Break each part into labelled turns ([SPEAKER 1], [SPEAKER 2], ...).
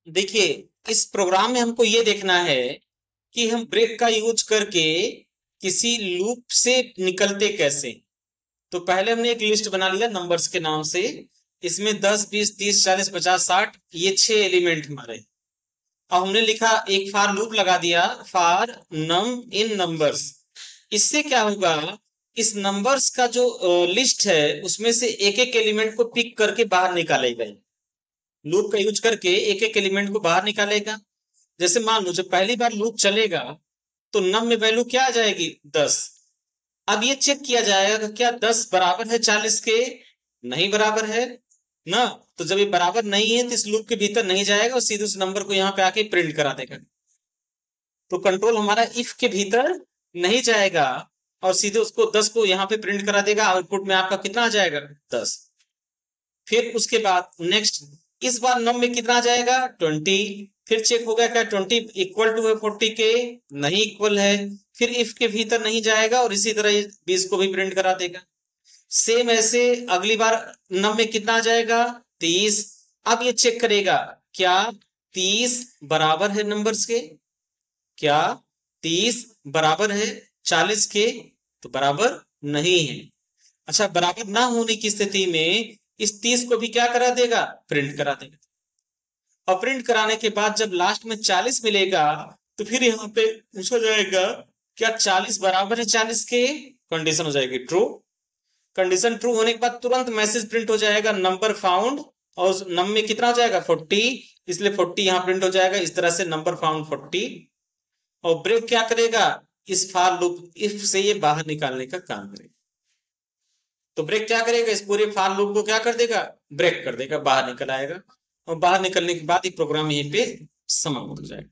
[SPEAKER 1] देखिए, इस प्रोग्राम में हमको ये देखना है कि हम ब्रेक का यूज करके किसी लूप से निकलते कैसे। तो पहले हमने एक लिस्ट बना लिया नंबर्स के नाम से। इसमें 10, 20, 30, 40, 50, 60 ये 6 एलिमेंट हमारे। अब हमने लिखा एक फार लूप लगा दिया, फार नम इन नंबर्स। इससे क्या होगा, इस नंबर्स का जो लिस्ट है उसमें से एक एक एलिमेंट को पिक करके बाहर निकालेगा। लूप का यूज करके एक एक एलिमेंट को बाहर निकालेगा। जैसे मान लो जब पहली बार लूप चलेगा तो नम में वैल्यू क्या आ जाएगी, 10। अब ये चेक किया जाएगा कि क्या 10 बराबर है 40 के, नहीं बराबर है ना। तो जब ये बराबर नहीं है तो इस लूप के भीतर नहीं जाएगा और सीधे उस नंबर को यहाँ पे आके प्रिंट करा देगा। तो कंट्रोल हमारा इफ के भीतर नहीं जाएगा और सीधे उसको 10 को यहाँ पे प्रिंट करा देगा। आउटपुट में आपका कितना आ जाएगा, 10। फिर उसके बाद नेक्स्ट, इस बार नम में कितना आ जाएगा, 20। फिर चेक हो गया क्या 20 इक्वल टू है 40 के, नहीं इक्वल है। फिर इफ के भीतर नहीं जाएगा और इसी तरह 20 को भी प्रिंट करा देगा। सेम ऐसे अगली बार नम में कितना आ जाएगा, 30। अब ये चेक करेगा क्या 30 बराबर है नंबर्स के, क्या 30 बराबर है 40 के, तो बराबर नहीं है। अच्छा, बराबर ना होने की स्थिति में इस 30 को भी क्या करा देगा, प्रिंट करा देगा। और प्रिंट कराने के बाद जब लास्ट में 40 मिलेगा तो फिर यहाँ पे पूछा जाएगा क्या 40 बराबर है 40 के, कंडीशन हो जाएगी ट्रू। कंडीशन ट्रू होने के बाद तुरंत मैसेज प्रिंट हो जाएगा नंबर फाउंड, और नम में कितना हो जाएगा 40, इसलिए 40 यहाँ प्रिंट हो जाएगा। इस तरह से नंबर फाउंड 40। और ब्रेक क्या करेगा, इस फार लूप इफ से ये बाहर निकालने का काम करेगा। तो ब्रेक क्या करेगा, इस पूरे फार लूप को क्या कर देगा, ब्रेक कर देगा, बाहर निकल आएगा। और बाहर निकलने के बाद ये प्रोग्राम यहीं पे समाप्त हो जाएगा।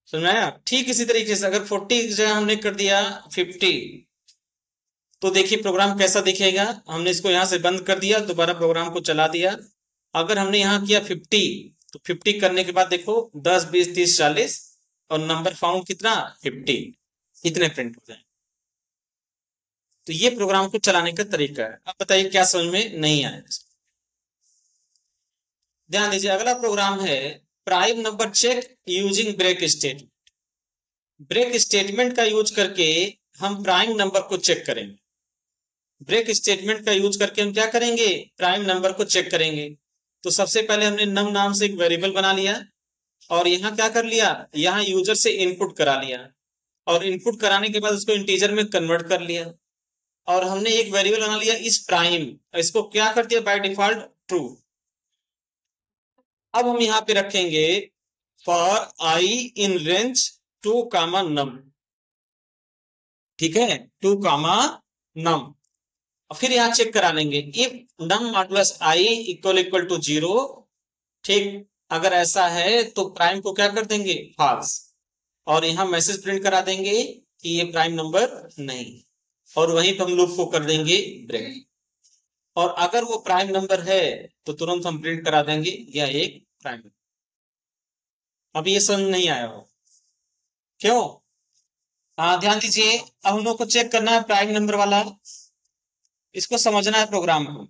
[SPEAKER 1] समझ में आया। ठीक इसी तरीके से अगर 40 की जगह हमने कर दिया 50, तो देखिए प्रोग्राम कैसा दिखेगा। हमने इसको यहां से बंद कर दिया, दोबारा प्रोग्राम को चला दिया। अगर हमने यहां किया 50, तो 50 करने के बाद देखो 10, 20, 30, 40 और नंबर फाउंड कितना, 50, इतने प्रिंट हो जाए। तो ये प्रोग्राम को चलाने का तरीका है। अब बताइए क्या समझ में नहीं आया। ध्यान दीजिए, अगला प्रोग्राम है prime number check using break statement. Break statement का यूज करके हम प्राइम नंबर को चेक करेंगे। ब्रेक स्टेटमेंट का यूज करके हम क्या करेंगे, प्राइम नंबर को चेक करेंगे। तो सबसे पहले हमने नम नाम से एक वेरिएबल बना लिया और यहाँ क्या कर लिया, यहाँ यूजर से इनपुट करा लिया और इनपुट कराने के बाद उसको इंटीजर में कन्वर्ट कर लिया। और हमने एक वेरिएबल बना लिया इस प्राइम, इसको क्या कर दिया बाय डिफॉल्ट ट्रू। अब हम यहाँ पे रखेंगे फॉर आई इन रेंज 2 कामा नम, ठीक है, 2 कामा नम। फिर यहां चेक करा लेंगे if num modulus I equal to 0, ठीक। अगर ऐसा है तो प्राइम को क्या कर देंगे, फॉल्स। और यहां मैसेज प्रिंट करा देंगे कि ये प्राइम नंबर नहीं, और वहीं पे हम लूप को कर देंगे ब्रेक। और अगर वो प्राइम नंबर है तो तुरंत हम प्रिंट करा देंगे यह एक प्राइम नंबर। अभी ये समझ नहीं आया हो, क्यों। हाँ ध्यान दीजिए, अब हम लोग को चेक करना है प्राइम नंबर वाला, इसको समझना है प्रोग्राम को।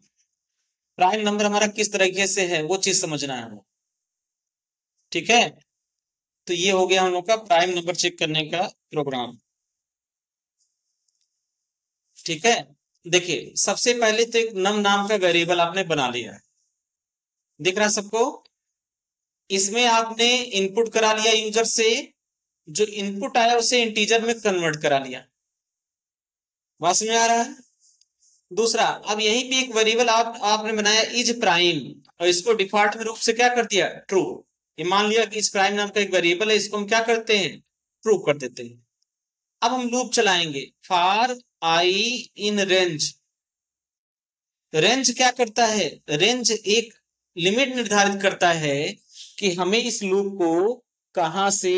[SPEAKER 1] प्राइम नंबर हमारा किस तरीके से है वो चीज समझना है, ठीक है। तो ये हो गया हम लोग का प्राइम नंबर चेक करने का प्रोग्राम, ठीक है। देखिए सबसे पहले तो एक नम नाम का वेरिएबल आपने बना लिया है, दिख रहा है सबको। इसमें आपने इनपुट करा लिया यूजर से, जो इनपुट आया उसे इंटीजर में कन्वर्ट करा लिया, बात समझ में आ रहा है। दूसरा, अब यहीं पे एक वेरिएबल आपने बनाया इज प्राइम, और इसको डिफॉल्ट में रूप से क्या कर दिया, ट्रू। ये मान लिया कि इस प्राइम नाम का एक वेरिएबल है, इसको हम क्या करते हैं, ट्रू कर देते हैं। अब हम लूप चलाएंगे for I in range. Range क्या करता है, रेंज एक लिमिट निर्धारित करता है कि हमें इस लूप को कहां से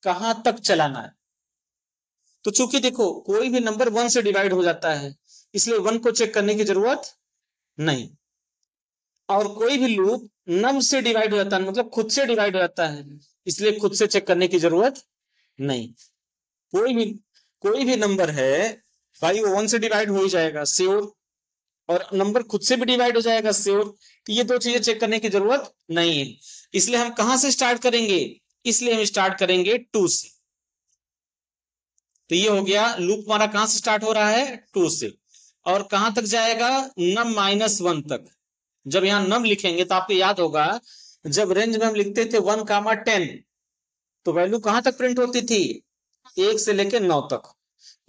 [SPEAKER 1] कहां तक चलाना है। तो चूंकि देखो कोई भी नंबर 1 से डिवाइड हो जाता है, इसलिए 1 को चेक करने की जरूरत नहीं। और कोई भी लूप नम से डिवाइड हो जाता है, मतलब खुद से डिवाइड हो जाता है, इसलिए खुद से चेक करने की जरूरत नहीं। कोई भी नंबर है भाई वो 1 से डिवाइड हो ही जाएगा, श्योर। और नंबर खुद से भी डिवाइड हो जाएगा श्योर। तो ये दो चीजें चेक करने की जरूरत नहीं है, इसलिए हम कहां से स्टार्ट करेंगे, इसलिए हम स्टार्ट करेंगे 2 से। तो ये हो गया लूप हमारा कहां से स्टार्ट हो रहा है 2 से, और कहां तक जाएगा नम -1 तक। जब यहां नम लिखेंगे तो आपको याद होगा जब रेंज में हम लिखते थे 1, 10 तो वैल्यू कहां तक प्रिंट होती थी 1 से लेकर 9 तक।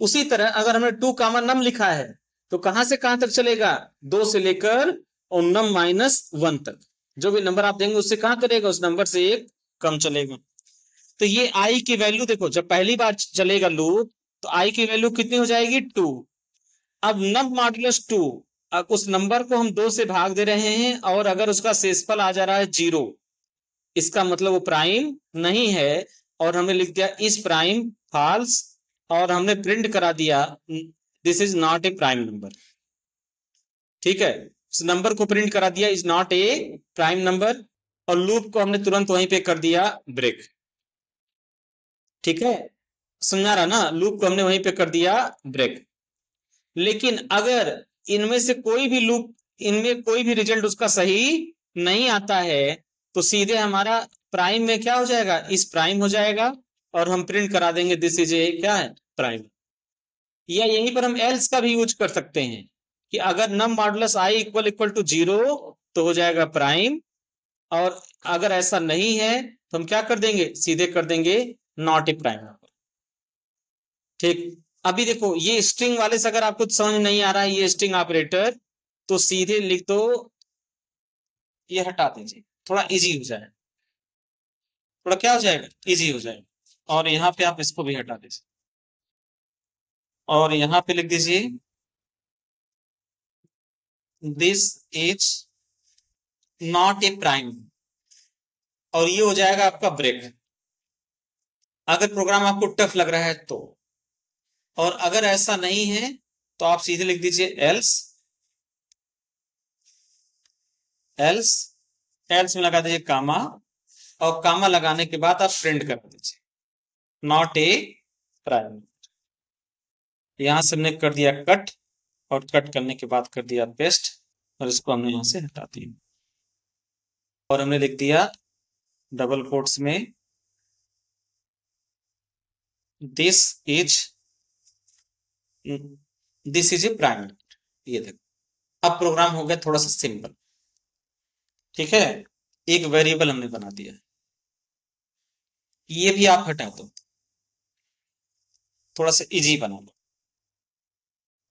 [SPEAKER 1] उसी तरह अगर हमने 2, नम लिखा है तो कहां से कहां तक चलेगा 2 से लेकर और नम -1 तक। जो भी नंबर आप देंगे उससे कहां करेगा उस नंबर से एक कम चलेगा। तो ये आई की वैल्यू देखो जब पहली बार चलेगा लूप तो आई की वैल्यू कितनी हो जाएगी 2। अब नम मॉडुलस 2, अब उस नंबर को हम 2 से भाग दे रहे हैं और अगर उसका शेषफल आ जा रहा है 0, इसका मतलब वो प्राइम नहीं है, और हमने लिख दिया इज प्राइम फॉल्स, और हमने प्रिंट करा दिया this is not a prime number. ठीक है, इस नंबर को प्रिंट करा दिया is not a prime number, और लूप को हमने तुरंत वहीं पे कर दिया ब्रेक। ठीक है, समझा रहा ना, लूप को हमने वहीं पे कर दिया ब्रेक। लेकिन अगर इनमें से कोई भी लूप, इनमें कोई भी रिजल्ट उसका सही नहीं आता है तो सीधे हमारा प्राइम में क्या हो जाएगा इस प्राइम हो जाएगा, और हम प्रिंट करा देंगे दिस इज ए क्या है प्राइम। या यहीं पर हम एल्स का भी यूज कर सकते हैं कि अगर num modulus I equal equal to 0 तो हो जाएगा प्राइम, और अगर ऐसा नहीं है तो हम क्या कर देंगे सीधे कर देंगे नॉट ए प्राइम नंबर। ठीक, अभी देखो ये स्ट्रिंग वाले से अगर आपको समझ नहीं आ रहा है ये स्ट्रिंग ऑपरेटर तो सीधे लिख दो, ये हटा दीजिए थोड़ा इजी हो जाए, थोड़ा क्या हो जाएगा इजी हो जाएगा। और यहाँ पे आप इसको भी हटा दीजिए और यहाँ पे लिख दीजिए this is not a prime, और ये हो जाएगा आपका ब्रेक अगर प्रोग्राम आपको टफ लग रहा है तो। और अगर ऐसा नहीं है तो आप सीधे लिख दीजिए एल्स, एल्स एल्स में लगा दीजिए कामा, और कामा लगाने के बाद आप प्रिंट कर दीजिए नॉट ए प्राइम। यहां से हमने कर दिया कट, और कट करने के बाद कर दिया पेस्ट, और इसको हमने यहां से हटा दिया और हमने लिख दिया डबल कोट्स में दिस इज ए प्राइम। ये देखो अब प्रोग्राम हो गया थोड़ा सा सिंपल। ठीक है, एक वेरिएबल हमने बना दिया, ये भी आप हटा दो, थोड़ा सा इजी बना लो।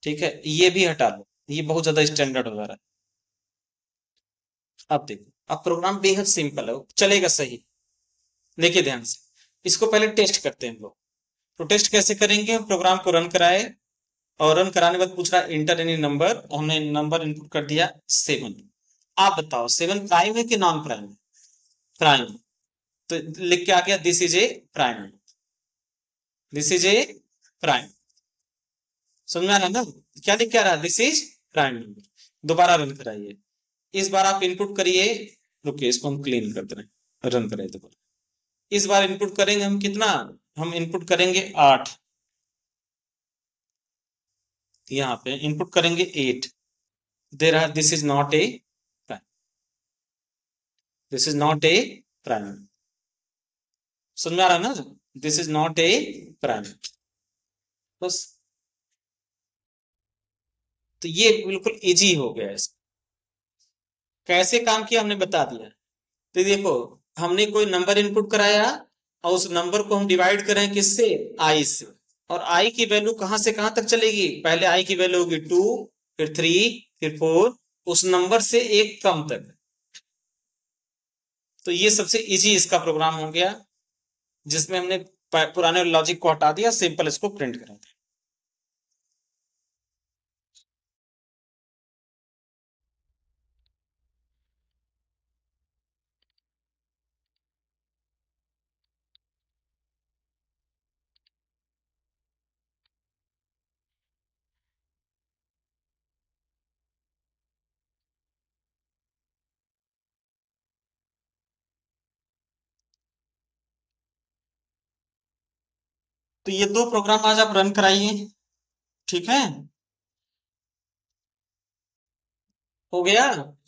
[SPEAKER 1] ठीक है, ये भी हटा लो, ये बहुत ज्यादा स्टैंडर्ड हो जा रहा है। अब देखो अब प्रोग्राम बेहद सिंपल है, चलेगा सही। देखिए ध्यान से, इसको पहले टेस्ट करते हैं हम लोग। तो टेस्ट कैसे करेंगे, प्रोग्राम को रन कराए और रन कराने के बाद पूछ रहा इंटर एनी नंबर, हमने नंबर इनपुट कर दिया 7। आप बताओ 7 प्राइम है कि नॉन प्राइम है, प्राइम। तो लिख के आ गया this is a prime, this is a prime. समझ में आ रहा है ना, क्या लिख के आ रहा है दिस इज प्राइम नंबर। दोबारा रन कराइए, इस बार आप इनपुट करिए, रुकिए इसको हम क्लीन कर दे रहे हैं, रन कराइए दोबारा। इस बार इनपुट करेंगे हम कितना, हम इनपुट करेंगे 8, यहां पे इनपुट करेंगे 8, दे रहा है this is not a prime, this is not a prime. समझ में आ रहा है ना, this is not a prime. बस, तो ये बिल्कुल इजी हो गया है। कैसे काम किया हमने बता दिया। तो देखो हमने कोई नंबर इनपुट कराया और उस नंबर को हम डिवाइड करें किससे आई से, और आई की वैल्यू कहां से कहां तक चलेगी, पहले आई की वैल्यू होगी 2, फिर 3, फिर 4, उस नंबर से एक कम तक। तो ये सबसे इजी इसका प्रोग्राम हो गया जिसमें हमने पुराने लॉजिक को हटा दिया, सिंपल इसको प्रिंट करा दिया। तो ये दो प्रोग्राम आज आप रन कराइए। ठीक है, हो गया।